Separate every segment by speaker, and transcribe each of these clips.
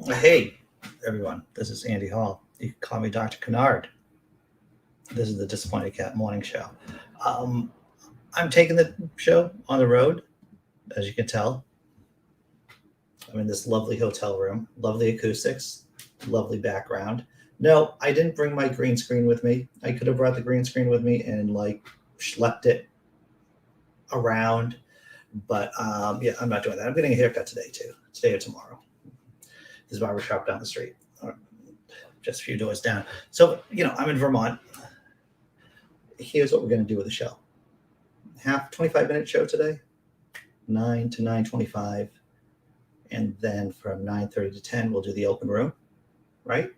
Speaker 1: Hey, everyone. This is Andy Hall. You can call me Dr. Kennard. This is the Disappointed Cat Morning Show. Um, I'm taking the show on the road, as you can tell. I'm in this lovely hotel room, lovely acoustics, lovely background. No, I didn't bring my green screen with me. I could have brought the green screen with me and schlepped it around, but yeah, I'm not doing that. I'm getting a haircut today or tomorrow. There's a barbershop down the street, just a few doors down. So, I'm in Vermont. Here's what we're going to do with the show. 25-minute show today, 9 to 9:25. And then from 9:30 to 10, we'll do the open room, right?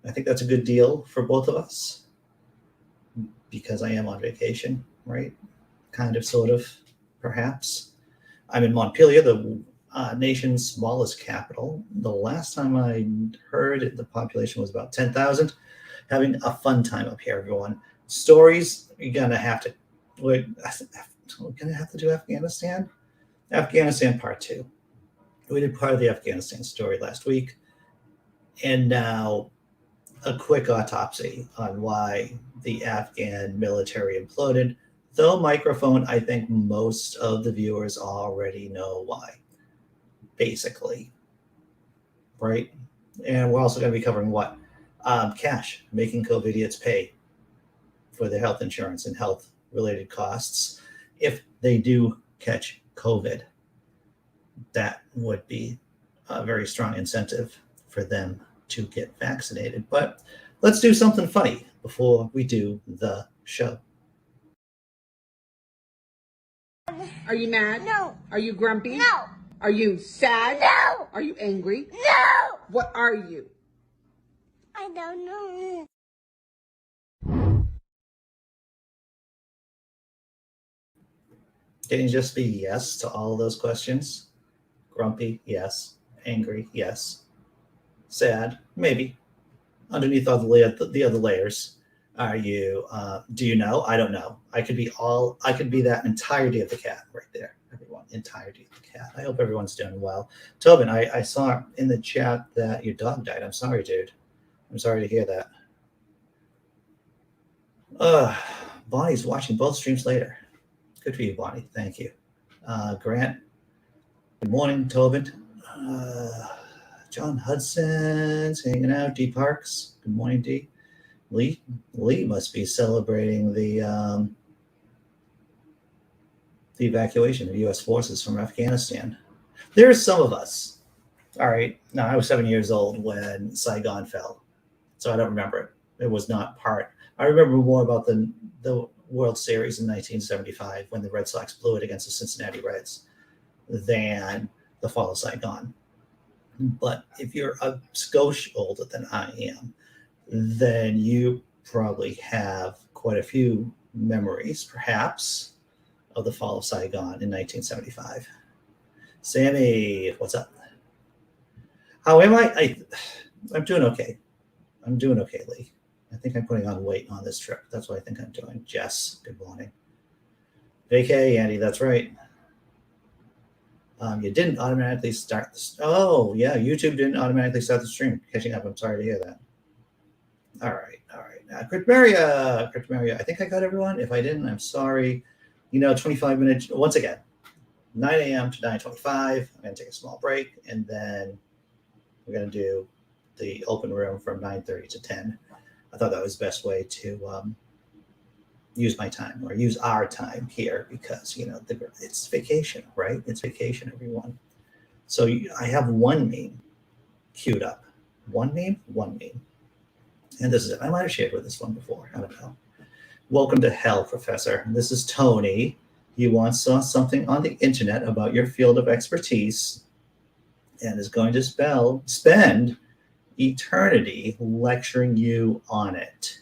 Speaker 1: I think that's a good deal for both of us because I am on vacation, right? Kind of, sort of, perhaps. I'm in Montpelier, the nation's smallest capital. The last time I heard the population was about 10,000. Having a fun time up here, everyone. Stories, we're going to have to do Afghanistan. Afghanistan part 2. We did part of the Afghanistan story last week. And now a quick autopsy on why the Afghan military imploded. Though microphone, I think most of the viewers already know why, basically, right? And we're also going to be covering what? Cash, making Covidiots pay for their health insurance and health-related costs. If they do catch COVID, that would be a very strong incentive for them to get vaccinated. But let's do something funny before we do the show.
Speaker 2: Are you mad?
Speaker 3: No.
Speaker 2: Are you grumpy?
Speaker 3: No.
Speaker 2: Are you sad?
Speaker 3: No.
Speaker 2: Are you angry?
Speaker 3: No.
Speaker 2: What are you?
Speaker 3: I don't know.
Speaker 1: Can you just be yes to all of those questions? Grumpy, yes. Angry, yes. Sad, maybe. Underneath all the other layers, are you? Do you know? I don't know. I could be that entirety of the cat right there. Everyone, entirety of the cat. I hope everyone's doing well. Tobin, I saw in the chat that your dog died. I'm sorry, dude. I'm sorry to hear that. Bonnie's watching both streams later. Good for you, Bonnie. Thank you. Grant, good morning, Tobin. John Hudson's hanging out. Dee Parks, good morning, Dee. Lee must be celebrating the evacuation of U.S. forces from Afghanistan. There's some of us. All right. Now, I was 7 years old when Saigon fell, so I don't remember it. It was not part. I remember more about the World Series in 1975 when the Red Sox blew it against the Cincinnati Reds than the fall of Saigon. But if you're a skosh older than I am, then you probably have quite a few memories, perhaps, of the fall of Saigon in 1975. Sammy, what's up? How am I? I'm doing okay. Lee. I think I'm putting on weight on this trip. That's what I think I'm doing. Jess, good morning. Vacay, Andy, that's right. You didn't automatically start oh, yeah, YouTube didn't automatically start the stream. Catching up, I'm sorry to hear that. All right. Cryptameria, I think I got everyone. If I didn't, I'm sorry. 25 minutes, once again, 9 a.m. to 9:25. I'm going to take a small break, and then we're going to do the open room from 9:30 to 10. I thought that was the best way to use my time or use our time here because, it's vacation, right? It's vacation, everyone. So I have one meme queued up. One meme. And this is it. I might have shared with this one before. I don't know. Welcome to hell, Professor. This is Tony. You once saw something on the internet about your field of expertise and is going to spend eternity lecturing you on it.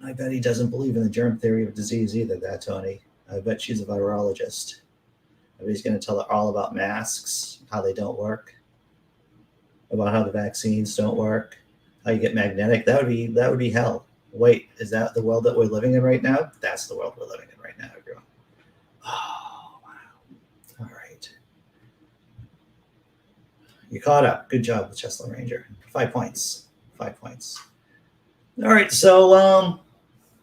Speaker 1: I bet he doesn't believe in the germ theory of disease either, that Tony. I bet she's a virologist. I bet he's going to tell her all about masks, how they don't work, about how the vaccines don't work, how you get magnetic. That would be hell. Wait, is that the world that we're living in right now? That's the world we're living in right now, everyone. Oh, wow. All right. You caught up. Good job with Cheslin Ranger. 5 points. 5 points. All right. So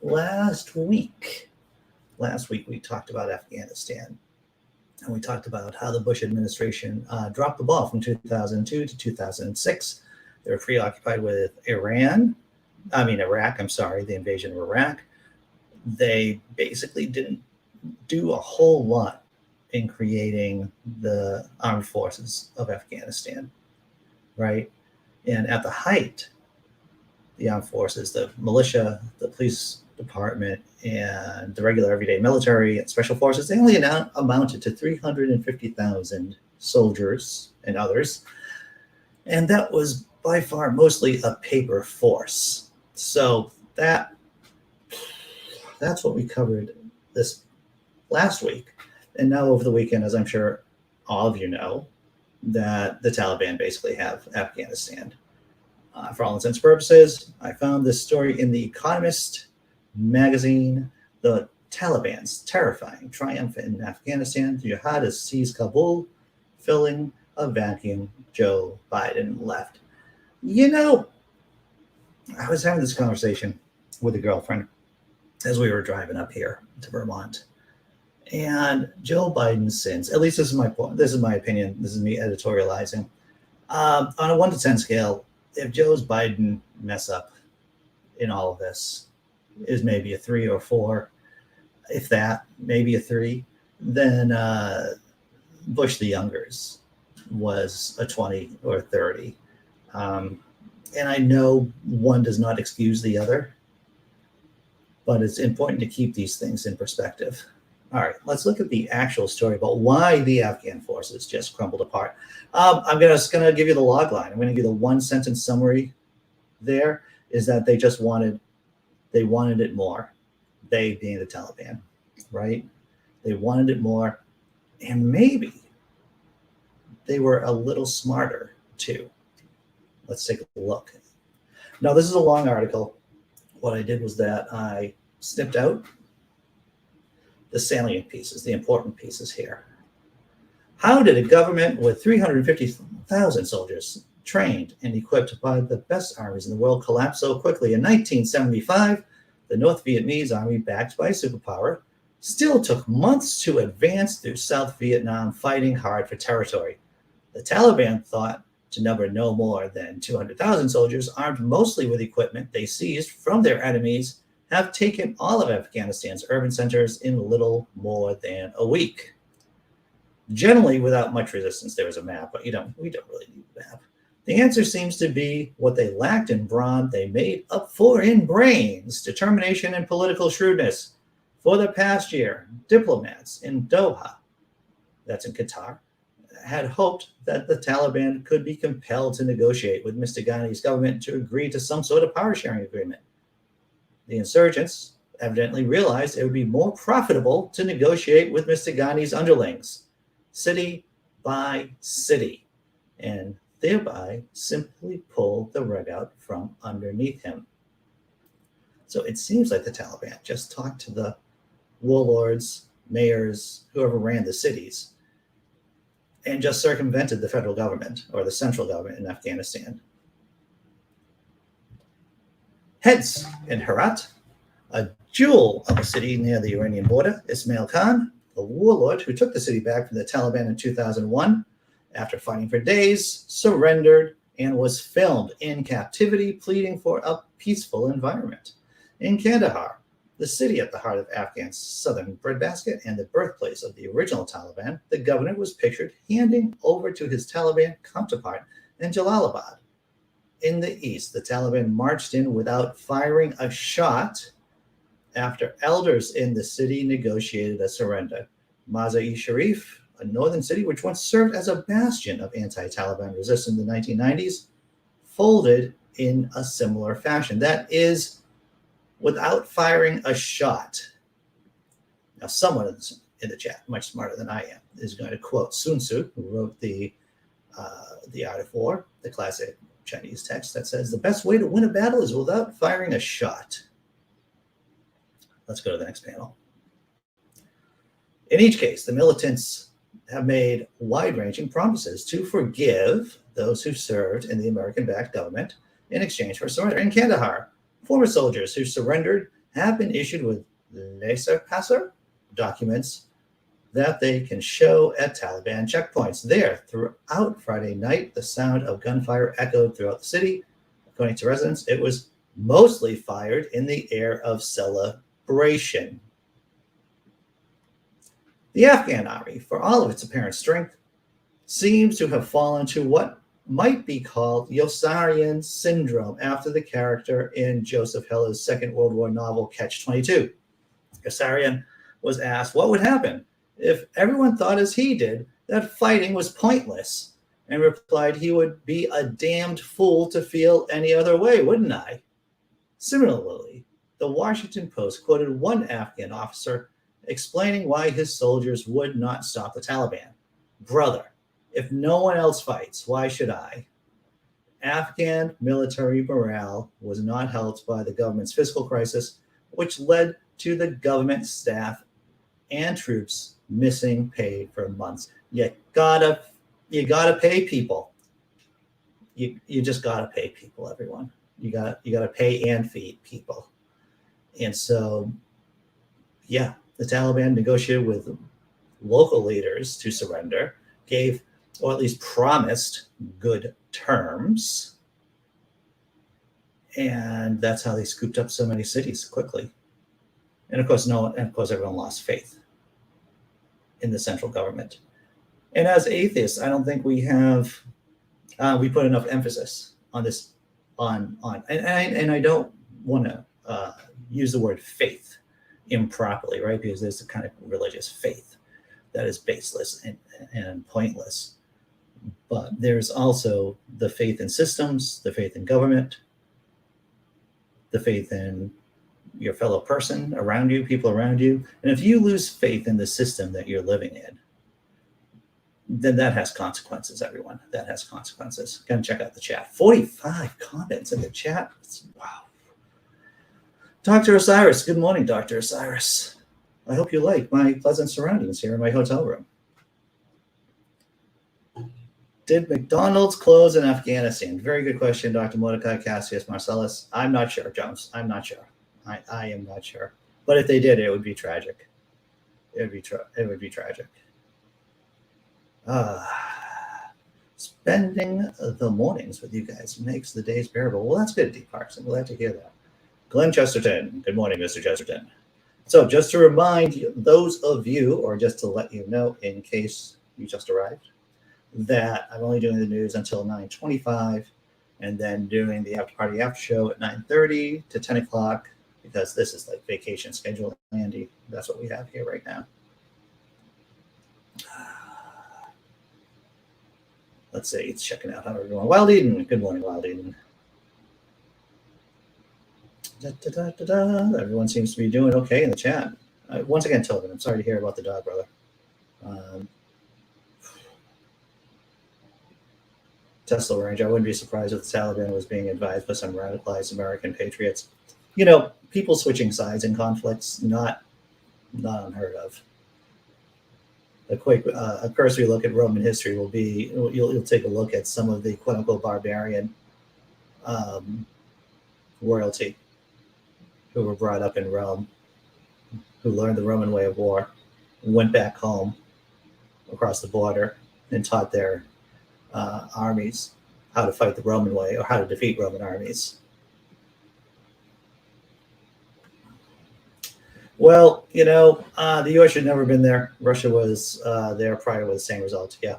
Speaker 1: last week we talked about Afghanistan. And we talked about how the Bush administration dropped the ball from 2002 to 2006. They were preoccupied with Iraq, the invasion of Iraq. They basically didn't do a whole lot in creating the armed forces of Afghanistan, right? And at the height, the armed forces, the militia, the police department, and the regular everyday military and special forces, they only amounted to 350,000 soldiers and others. And that was by far mostly a paper force. So that's what we covered this last week. And now over the weekend, as I'm sure all of you know, that the Taliban basically have Afghanistan. For all intents and purposes, I found this story in The Economist magazine. The Taliban's terrifying triumph in Afghanistan. The jihad has seized Kabul, filling a vacuum Joe Biden left. You know, I was having this conversation with a girlfriend as we were driving up here to Vermont. And Joe Biden's sins, at least this is my point, this is my opinion, this is me editorializing. On a 1 to 10 scale, if Joe's Biden mess up in all of this is maybe a 3 or 4, if that, maybe a 3, then Bush the Younger's was a 20 or 30. And I know one does not excuse the other, but it's important to keep these things in perspective. All right, let's look at the actual story about why the Afghan forces just crumbled apart. I'm just going to give you the log line. I'm going to give you the 1-sentence summary there is that they wanted it more. They being the Taliban, right? They wanted it more. And maybe they were a little smarter too. Let's take a look. Now, this is a long article. What I did was that I snipped out the salient pieces, the important pieces here. How did a government with 350,000 soldiers trained and equipped by the best armies in the world collapse so quickly? In 1975, the North Vietnamese army, backed by a superpower, still took months to advance through South Vietnam, fighting hard for territory. The Taliban thought to number no more than 200,000 soldiers, armed mostly with equipment they seized from their enemies, have taken all of Afghanistan's urban centers in little more than a week. Generally, without much resistance. There was a map, but we don't really need a map. The answer seems to be what they lacked in brawn, they made up for in brains, determination, and political shrewdness. For the past year, diplomats in Doha, that's in Qatar, had hoped that the Taliban could be compelled to negotiate with Mr. Ghani's government to agree to some sort of power sharing agreement. The insurgents evidently realized it would be more profitable to negotiate with Mr. Ghani's underlings, city by city, and thereby simply pull the rug out from underneath him. So it seems like the Taliban just talked to the warlords, mayors, whoever ran the cities, and just circumvented the federal government or the central government in Afghanistan. Hence, in Herat, a jewel of a city near the Iranian border, Ismail Khan, the warlord who took the city back from the Taliban in 2001, after fighting for days, surrendered and was filmed in captivity, pleading for a peaceful environment. In Kandahar, the city at the heart of Afghan's southern breadbasket and the birthplace of the original Taliban, the governor was pictured handing over to his Taliban counterpart in Jalalabad. In the east, the Taliban marched in without firing a shot after elders in the city negotiated a surrender. Mazar-e-Sharif, a northern city which once served as a bastion of anti-Taliban resistance in the 1990s, folded in a similar fashion. That is, without firing a shot. Now, someone in the chat, much smarter than I am, is going to quote Sun Tzu, who wrote the Art of War, the classic Chinese text that says, the best way to win a battle is without firing a shot. Let's go to the next panel. In each case, the militants have made wide-ranging promises to forgive those who served in the American-backed government in exchange for surrender. In Kandahar, former soldiers who surrendered have been issued with laissez-passer documents that they can show at Taliban checkpoints. There, throughout Friday night, the sound of gunfire echoed throughout the city. According to residents, it was mostly fired in the air of celebration. The Afghan army, for all of its apparent strength, seems to have fallen to what might be called Yossarian syndrome after the character in Joseph Heller's Second World War novel Catch-22. Yossarian was asked what would happen if everyone thought as he did that fighting was pointless, and replied he would be a damned fool to feel any other way, wouldn't I? Similarly, the Washington Post quoted one Afghan officer explaining why his soldiers would not stop the Taliban. Brother, if no one else fights, why should I? Afghan military morale was not helped by the government's fiscal crisis, which led to the government staff and troops missing pay for months. You gotta pay people. You just gotta pay people, everyone. You gotta pay and feed people. And so, yeah, the Taliban negotiated with local leaders to surrender, gave, or at least promised, good terms. And that's how they scooped up so many cities quickly. And of course, everyone lost faith in the central government. And as atheists, I don't think we put enough emphasis on this, and I don't want to use the word faith improperly, right? Because there's a kind of religious faith that is baseless and pointless. But there's also the faith in systems, the faith in government, the faith in your fellow person around you, people around you. And if you lose faith in the system that you're living in, then that has consequences, everyone. That has consequences. Go and check out the chat. 45 comments in the chat. Wow. Dr. Osiris. Good morning, Dr. Osiris. I hope you like my pleasant surroundings here in my hotel room. Did McDonald's close in Afghanistan? Very good question, Dr. Mordecai Cassius Marcellus. I'm not sure, Jones. I'm not sure. I am not sure. But if they did, it would be tragic. It would be tragic. Spending the mornings with you guys makes the days bearable. Well, that's good, Dee Parks. I'm glad to hear that. Glenn Chesterton. Good morning, Mr. Chesterton. So just to remind those of you, or just to let you know in case you just arrived, that I'm only doing the news until 9:25, and then doing the after party after show at 9:30 to 10 o'clock, because this is like vacation schedule, Andy. That's what we have here right now. Let's see, it's checking out how everyone. Wild Eden. Good morning, Wild Eden. Everyone seems to be doing okay in the chat. Once again, Tobin, I'm sorry to hear about the dog, brother. Tesla Range. I wouldn't be surprised if the Taliban was being advised by some radicalized American patriots. You know, people switching sides in conflicts, not unheard of. A cursory look at Roman history will be, you'll take a look at some of the quote-unquote barbarian royalty who were brought up in Rome, who learned the Roman way of war, went back home across the border and taught their armies how to fight the Roman way, or how to defeat Roman armies. Well, you know, the U.S. should never have been there. Russia was there prior with the same result. Yeah.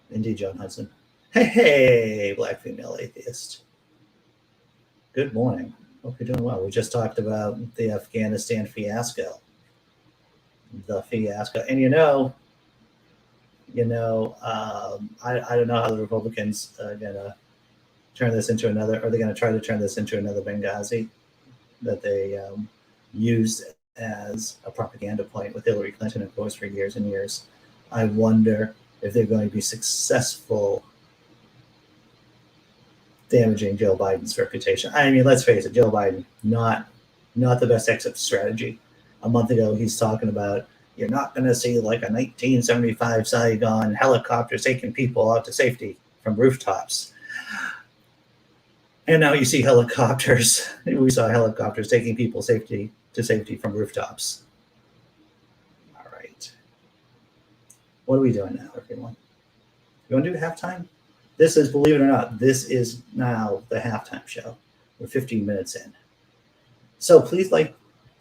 Speaker 1: Indeed, John Hudson. Hey, black female atheist. Good morning. Hope you're doing well. We just talked about the Afghanistan fiasco. The fiasco. And I don't know how the Republicans are going to turn this into another, are they going to try to turn this into another Benghazi that they used as a propaganda point with Hillary Clinton, of course, for years and years. I wonder if they're going to be successful damaging Joe Biden's reputation. I mean, let's face it, Joe Biden, not the best exit strategy. A month ago, he's talking about You're not going to see like a 1975 Saigon helicopter taking people out to safety from rooftops. And now you see helicopters. We saw helicopters taking people to safety from rooftops. All right. What are we doing now, everyone? You want to do halftime? This is, believe it or not, this is now the halftime show. We're 15 minutes in. So please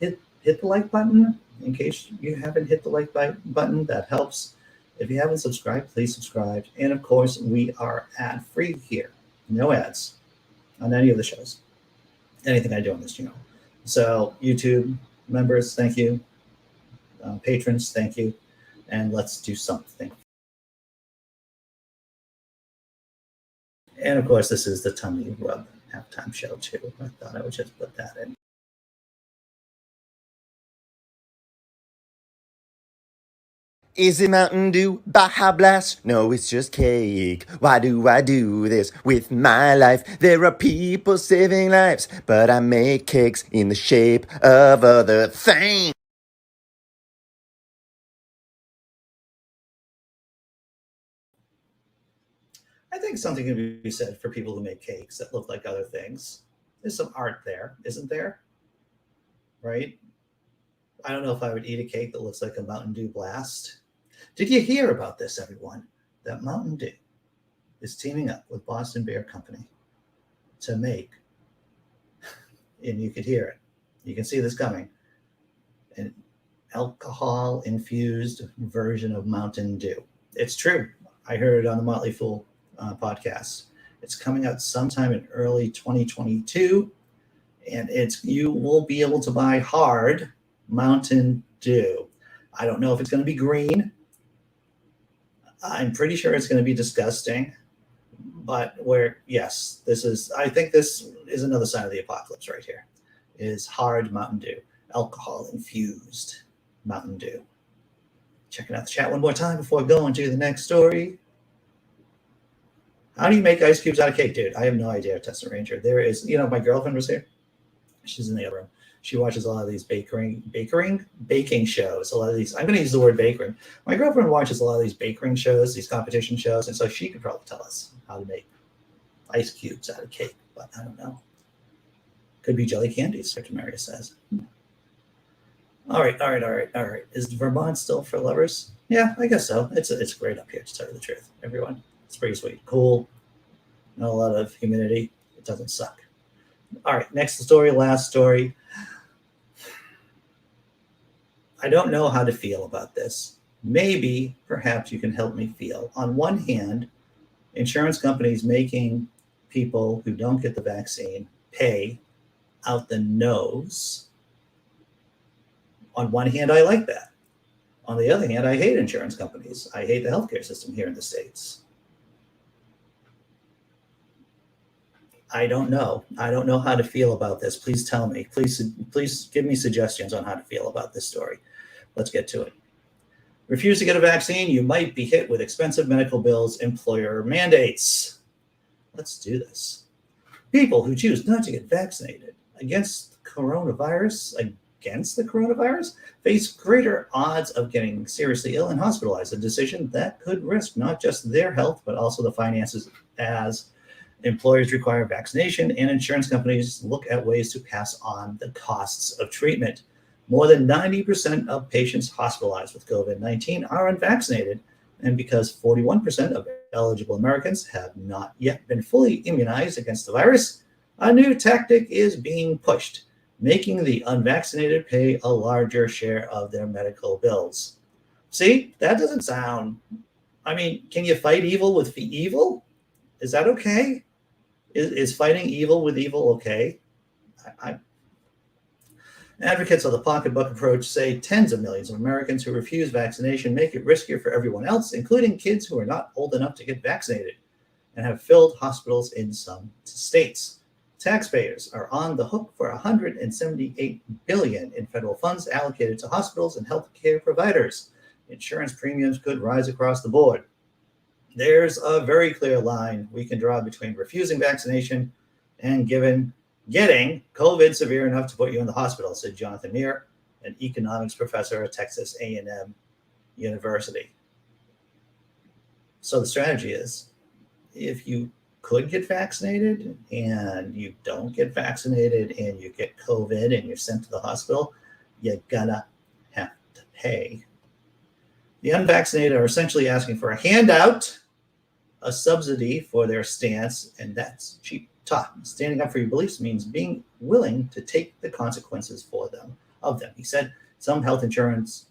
Speaker 1: hit the like button in case you haven't hit the like button. That helps. If you haven't subscribed, please subscribe. And of course, we are ad free here. No ads on any of the shows. Anything I do on this channel. So YouTube members, thank you. Patrons, thank you. And let's do something. And of course, this is the Tummy Rub halftime show too. I thought I would just put that in.
Speaker 4: Is it Mountain Dew? Baja Blast? No, it's just cake. Why do I do this with my life? There are people saving lives, but I make cakes in the shape of other things.
Speaker 1: I think something can be said for people who make cakes that look like other things. There's some art there, isn't there? Right? I don't know if I would eat a cake that looks like a Mountain Dew Blast. Did you hear about this, everyone? That Mountain Dew is teaming up with Boston Beer Company to make, and you could hear it, you can see this coming, an alcohol-infused version of Mountain Dew. It's true. I heard it on the Motley Fool podcast. It's coming out sometime in early 2022, and you will be able to buy hard Mountain Dew. I don't know if it's going to be green. I'm pretty sure it's going to be disgusting, but I think this is another sign of the apocalypse right here, is hard Mountain Dew, alcohol-infused Mountain Dew. Checking out the chat one more time before going to the next story. How do you make ice cubes out of cake, dude? I have no idea, Tessa Ranger. There is, my girlfriend was here. She's in the other room. She watches a lot of these baking shows. A lot of these, I'm going to use the word baking. My girlfriend watches a lot of these baking shows, these competition shows, and so she could probably tell us how to make ice cubes out of cake, but I don't know. Could be jelly candies, Cryptameria says. All right. Is Vermont still for lovers? Yeah, I guess so. It's great up here, to tell you the truth, everyone. It's pretty sweet. Cool. Not a lot of humidity. It doesn't suck. All right, next story, last story. I don't know how to feel about this. Maybe, perhaps you can help me feel. On one hand, insurance companies making people who don't get the vaccine pay out the nose. On one hand, I like that. On the other hand, I hate insurance companies. I hate the healthcare system here in the States. I don't know. I don't know how to feel about this. Please tell me. Please give me suggestions on how to feel about this story. Let's get to it. Refuse to get a vaccine, you might be hit with expensive medical bills, employer mandates. Let's do this. People who choose not to get vaccinated against the coronavirus face greater odds of getting seriously ill and hospitalized, a decision that could risk not just their health, but also the finances, as employers require vaccination and insurance companies look at ways to pass on the costs of treatment. More than 90% of patients hospitalized with COVID-19 are unvaccinated, and because 41% of eligible Americans have not yet been fully immunized against the virus, a new tactic is being pushed, making the unvaccinated pay a larger share of their medical bills. See, that doesn't sound, can you fight evil with evil? Is that okay? Is fighting evil with evil okay? Advocates of the pocketbook approach say tens of millions of Americans who refuse vaccination make it riskier for everyone else, including kids who are not old enough to get vaccinated, and have filled hospitals in some states. Taxpayers are on the hook for $178 billion in federal funds allocated to hospitals and healthcare providers. Insurance premiums could rise across the board. There's a very clear line we can draw between refusing vaccination and getting COVID severe enough to put you in the hospital, said Jonathan Meir, an economics professor at Texas A&M University. So the strategy is, if you could get vaccinated and you don't get vaccinated and you get COVID and you're sent to the hospital, you're gonna have to pay. The unvaccinated are essentially asking for a handout, a subsidy for their stance, and that's cheap talk. Standing up for your beliefs means being willing to take the consequences of them. He said some health insurers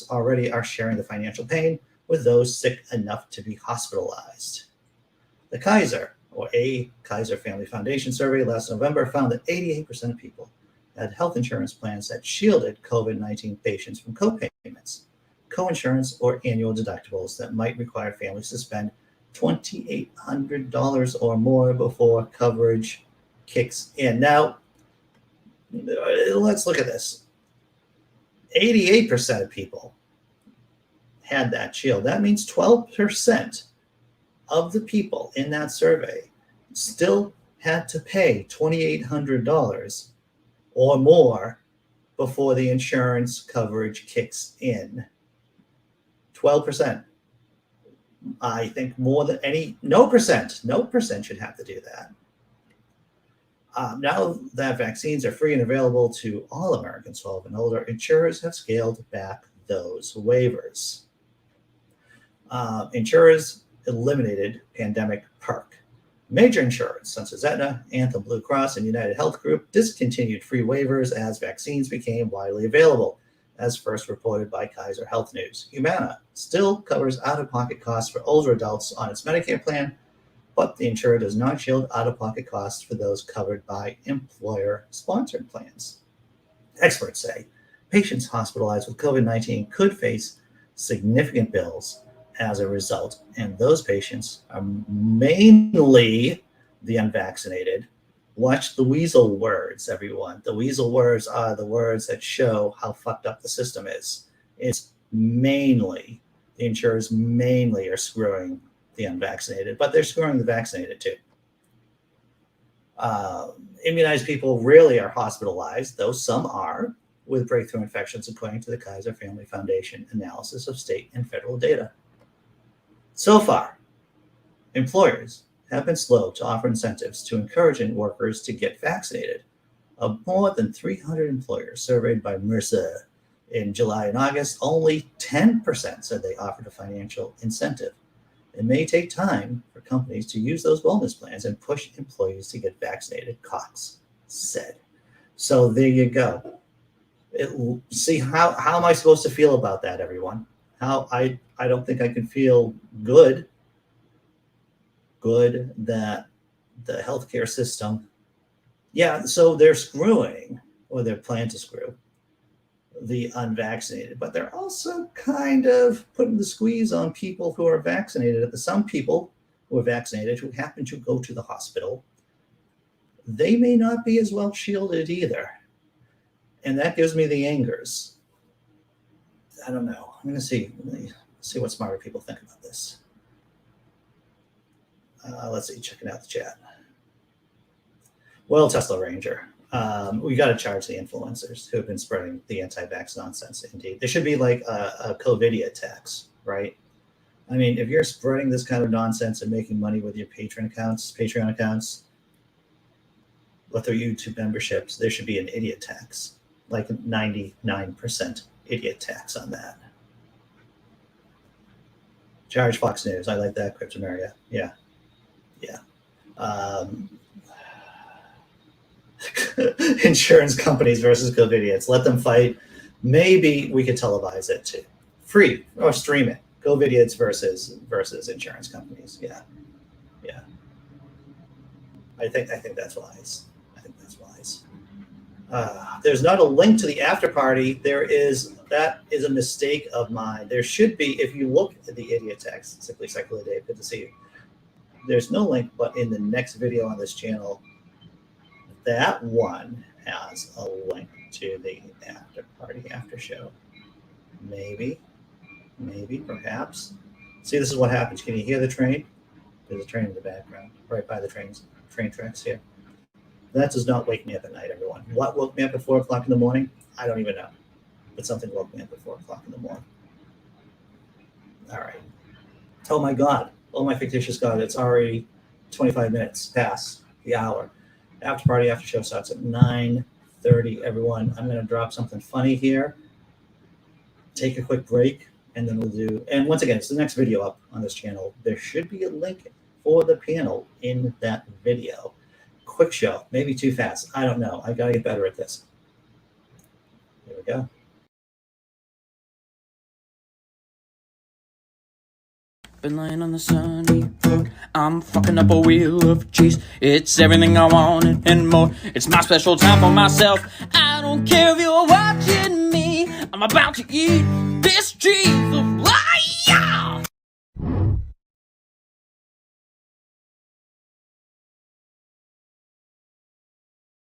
Speaker 1: already are sharing the financial pain with those sick enough to be hospitalized. The Kaiser, or a Kaiser Family Foundation survey last November found that 88% of people had health insurance plans that shielded COVID-19 patients from co-payments, co-insurance, or annual deductibles that might require families to spend $2,800 or more before coverage kicks in. Now, let's look at this. 88% of people had that shield. That means 12% of the people in that survey still had to pay $2,800 or more before the insurance coverage kicks in. 12%. I think more than no percent should have to do that. Now that vaccines are free and available to all Americans 12 and older, insurers have scaled back those waivers. Insurers eliminated pandemic perk. Major insurers such as Aetna, Anthem, Blue Cross, and United Health Group discontinued free waivers as vaccines became widely available, as first reported by Kaiser Health News. Humana still covers out-of-pocket costs for older adults on its Medicare plan, but the insurer does not shield out-of-pocket costs for those covered by employer-sponsored plans. Experts say patients hospitalized with COVID-19 could face significant bills as a result, and those patients are mainly the unvaccinated. Watch the weasel words, everyone. The weasel words are the words that show how fucked up the system is. It's mainly, the insurers mainly are screwing the unvaccinated, but they're screwing the vaccinated too. Immunized people rarely are hospitalized, though some are, with breakthrough infections, according to the Kaiser Family Foundation analysis of state and federal data. So far, employers have been slow to offer incentives to encourage workers to get vaccinated. Of more than 300 employers surveyed by Mercer in July and August, only 10% said they offered a financial incentive. It may take time for companies to use those wellness plans and push employees to get vaccinated, Cox said. So there you go. See, how am I supposed to feel about that, everyone? I don't think I can feel good that the healthcare system, so they're screwing, or they're planning to screw, the unvaccinated, but they're also kind of putting the squeeze on people who are vaccinated. Some people who are vaccinated who happen to go to the hospital, they may not be as well shielded either. And that gives me the angers. I don't know. I'm going to see what smarter people think about this. Let's see, checking out the chat. Well, Tesla Ranger, we got to charge the influencers who have been spreading the anti-vax nonsense. Indeed, there should be like a Covidiot tax, right? I mean, if you're spreading this kind of nonsense and making money with your Patreon accounts, with their YouTube memberships, there should be an idiot tax, like 99% idiot tax on that. Charge Fox News. I like that. Cryptameria. Yeah. Insurance companies versus Covidiots. Let them fight. Maybe we could televise it too. Free or stream it. Covidiots versus insurance companies. Yeah. I think that's wise. There's not a link to the after party. That is a mistake of mine. There should be, if you look at the idiot text, simply Secular Dave, good to see you. There's no link, but in the next video on this channel, that one has a link to the after party, after show. Maybe, perhaps. See, this is what happens. Can you hear the train? There's a train in the background, right by the train tracks here. That does not wake me up at night, everyone. What woke me up at 4 o'clock in the morning? I don't even know. But something woke me up at 4 o'clock in the morning. All right. Oh my God. Oh my fictitious God. It's already 25 minutes past the hour. After party, after show starts at 9:30, everyone. I'm going to drop something funny here. Take a quick break, and then we'll do, and once again, it's the next video up on this channel. There should be a link for the panel in that video. Quick show, maybe too fast. I don't know. I got to get better at this. Here we go.
Speaker 5: Been laying on the sunny road. I'm fucking up a wheel of cheese. It's everything I wanted and more. It's my special time for myself. I don't care if you're watching me. I'm about to eat this cheese. Fire!